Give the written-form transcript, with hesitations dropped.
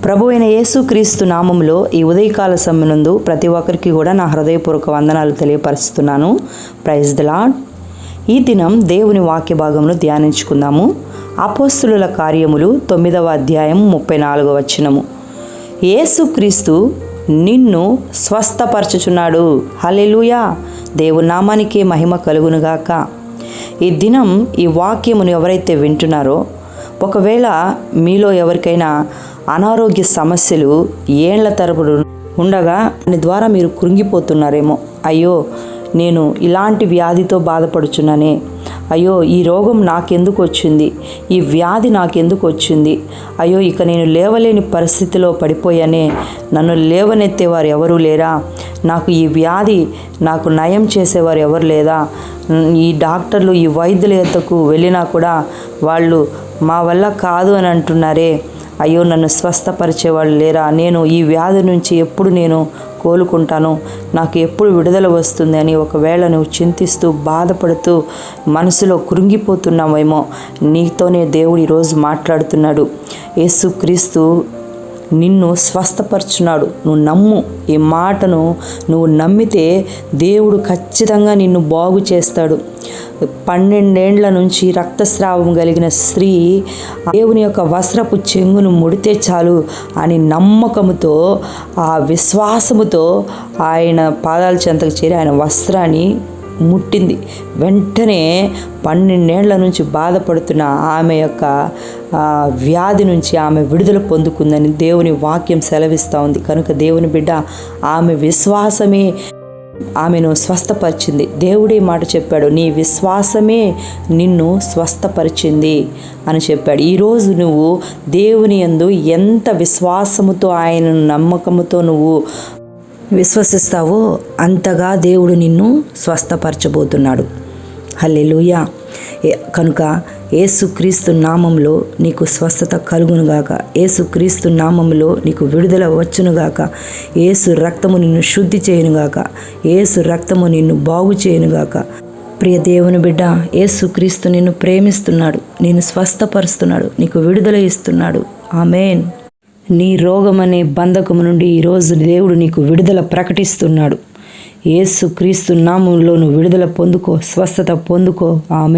ప్రభు అయిన యేసుక్రీస్తు నామంలో ఈ ఉదయకాల సమయనందు ప్రతి ఒక్కరికి కూడా నా హృదయపూర్వక వందనాలు తెలియపరుస్తున్నాను. Praise the lord. ఈ దినం దేవుని వాక్య భాగమును ధ్యానించుకుందాము. అపోస్తులుల కార్యములు 9వ అధ్యాయం 34వ వచనము. యేసుక్రీస్తు నిన్ను స్వస్థపరచుచున్నాడు. హల్లెలూయా. దేవుని నామానికి మహిమ కలుగునుగాక. ఈ దినం ఈ వాక్యమును ఎవరైతే వింటున్నారో, ఒకవేళ మీలో ఎవరికైనా అనారోగ్య సమస్యలు ఏళ్ల తరబడి ఉండగా దాని ద్వారా మీరు కృంగిపోతున్నారేమో. అయ్యో, నేను ఇలాంటి వ్యాధితో బాధపడుచున్నానే, అయ్యో ఈ రోగం నాకెందుకు వచ్చింది, ఈ వ్యాధి నాకెందుకు వచ్చింది, అయ్యో ఇక నేను లేవలేని పరిస్థితిలో పడిపోయానే, నన్ను లేవనెత్తేవారు ఎవరూ లేరా, నాకు ఈ వ్యాధి నాకు నయం చేసేవారు ఎవరు లేదా, ఈ డాక్టర్లు ఈ వైద్యుల యొద్దకు వెళ్ళినా కూడా వాళ్ళు మా వల్ల కాదు అని అంటున్నారే, అయ్యో నన్ను స్వస్థపరిచేవాళ్ళు లేరా, నేను ఈ వ్యాధి నుంచి ఎప్పుడు నేను కోలుకుంటాను, నాకు ఎప్పుడు విడుదల వస్తుంది అని ఒకవేళ నువ్వు చింతిస్తూ బాధపడుతూ మనసులో కృంగిపోతున్నావేమో, నీతోనే దేవుడు ఈరోజు మాట్లాడుతున్నాడు. యేసుక్రీస్తు నిన్ను స్వస్థపరచున్నాడు. నువ్వు నమ్ము. ఈ మాటను నువ్వు నమ్మితే దేవుడు ఖచ్చితంగా నిన్ను బాగు చేస్తాడు. 12 ఏండ్ల నుంచి రక్తస్రావం కలిగిన స్త్రీ దేవుని యొక్క వస్త్రపు చెంగును ముడితే చాలు అని నమ్మకముతో, ఆ విశ్వాసముతో ఆయన పాదాల చెంతకు చేరి ఆయన వస్త్రాన్ని ముట్టింది. వెంటనే 12 ఏండ్ల నుంచి బాధపడుతున్న ఆమె యొక్క వ్యాధి నుంచి ఆమె విడుదల పొందుకుందని దేవుని వాక్యం సెలవిస్తూ ఉంది. కనుక దేవుని బిడ్డ, ఆమె విశ్వాసమే ఆమెను స్వస్థపరిచింది. దేవుడే మాట చెప్పాడు, నీ విశ్వాసమే నిన్ను స్వస్థపరిచింది అని చెప్పాడు. ఈరోజు నువ్వు దేవుని యందు ఎంత విశ్వాసముతో, ఆయన నమ్మకముతో నువ్వు విశ్వసిస్తావో అంతగా దేవుడు నిన్ను స్వస్థపరచబోతున్నాడు. హల్లెలూయా. కనుక యేసుక్రీస్తు నామంలో నీకు స్వస్థత కలుగునుగాక. యేసుక్రీస్తు నామంలో నీకు విడుదల వచ్చునుగాక. యేసు రక్తము నిన్ను శుద్ధి చేయునుగాక. యేసు రక్తము నిన్ను బాగు చేయునుగాక. ప్రియ దేవుని బిడ్డ, యేసుక్రీస్తు నిన్ను ప్రేమిస్తున్నాడు, నిన్ను స్వస్థపరుస్తున్నాడు, నీకు విడుదల ఇస్తున్నాడు. ఆమేన్. నీ రోగమనే బంధకము నుండి ఈరోజు దేవుడు నీకు విడుదల ప్రకటిస్తున్నాడు. యేసుక్రీస్తు నామంలో నువ్వు విడుదల పొందుకో, స్వస్థత పొందుకో. ఆమేన్.